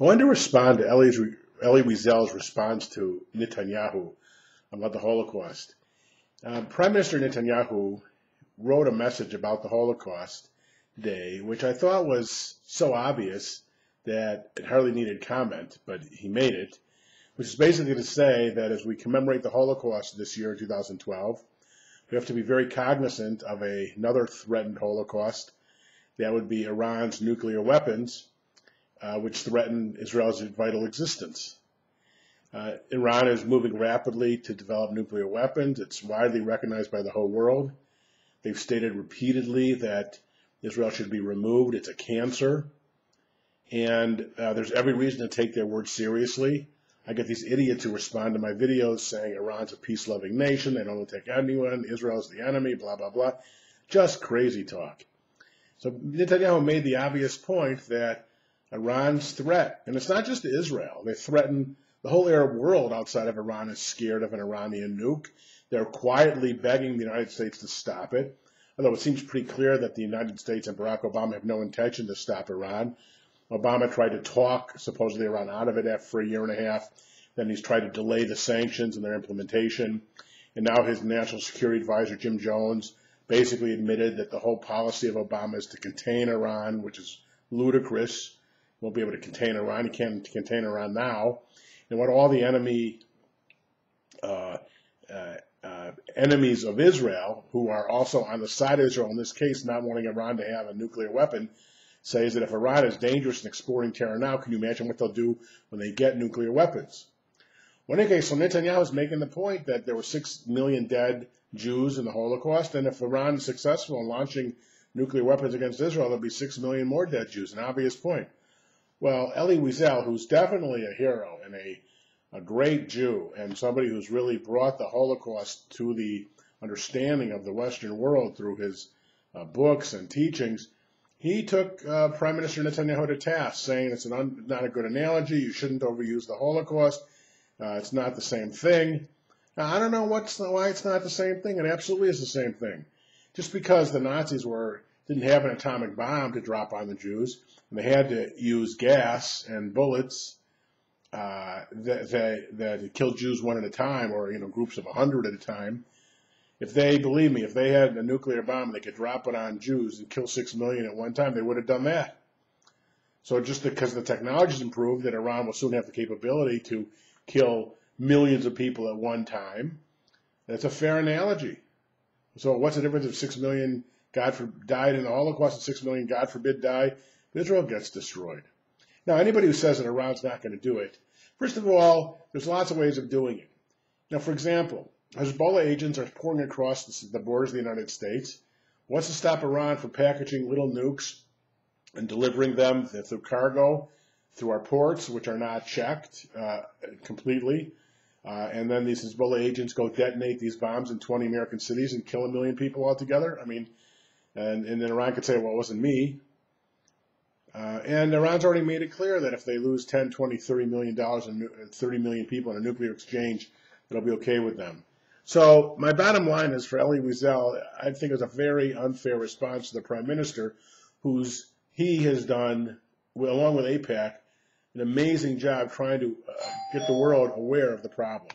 I wanted to respond to Eli Wiesel's response to Netanyahu about the Holocaust. Prime Minister Netanyahu wrote a message about the Holocaust Day, which I thought was so obvious that it hardly needed comment, but he made it, which is basically to say that as we commemorate the Holocaust this year, 2012, we have to be very cognizant of another threatened Holocaust. That would be Iran's nuclear weapons, which threaten Israel's vital existence. Iran is moving rapidly to develop nuclear weapons. It's widely recognized by the whole world. They've stated repeatedly that Israel should be removed. It's a cancer. And there's every reason to take their words seriously. I get these idiots who respond to my videos saying Iran's a peace-loving nation, they don't attack anyone, Israel's the enemy, blah, blah, blah. Just crazy talk. So Netanyahu made the obvious point that Iran's threat, and it's not just to Israel, they threaten the whole Arab world outside of Iran is scared of an Iranian nuke. They're quietly begging the United States to stop it, although it seems pretty clear that the United States and Barack Obama have no intention to stop Iran. Obama tried to talk supposedly Iran out of it for a year and a half. Then he's tried to delay the sanctions and their implementation. And now his national security advisor, Jim Jones, basically admitted that the whole policy of Obama is to contain Iran, which is ludicrous. He won't be able to contain Iran. He can't contain Iran now. And what all the enemies of Israel, who are also on the side of Israel in this case, not wanting Iran to have a nuclear weapon, says that if Iran is dangerous and exporting terror now, can you imagine what they'll do when they get nuclear weapons? Well, in any case, so Netanyahu is making the point that there were 6 million dead Jews in the Holocaust, and if Iran is successful in launching nuclear weapons against Israel, there'll be 6 million more dead Jews, an obvious point. Well, Eli Wiesel, who's definitely a hero and a great Jew, and somebody who's really brought the Holocaust to the understanding of the Western world through his books and teachings, he took Prime Minister Netanyahu to task, saying it's not a good analogy, you shouldn't overuse the Holocaust, it's not the same thing. Now, I don't know why it's not the same thing. It absolutely is the same thing. Just because the Nazis didn't have an atomic bomb to drop on the Jews, and they had to use gas and bullets that killed Jews one at a time, or groups of 100 at a time. Believe me, if they had a nuclear bomb, they could drop it on Jews and kill 6 million at one time, they would have done that. So just because the technology's improved, that Iran will soon have the capability to kill millions of people at one time, that's a fair analogy. So what's the difference if 6 million died in the Holocaust and 6 million, God forbid, die? Israel gets destroyed. Now, anybody who says that Iran's not going to do it, first of all, there's lots of ways of doing it. Now, for example, Hezbollah agents are pouring across the borders of the United States. What's to stop Iran from packaging little nukes and delivering them through cargo, through our ports, which are not checked completely? And then these Hezbollah agents go detonate these bombs in 20 American cities and kill 1 million people altogether? I mean, and then Iran could say, well, it wasn't me. And Iran's already made it clear that if they lose 10, 20, $30 million and 30 million people in a nuclear exchange, it'll be okay with them. So my bottom line is for Eli Wiesel, I think it was a very unfair response to the Prime Minister, he has done, along with AIPAC, an amazing job trying to get the world aware of the problem.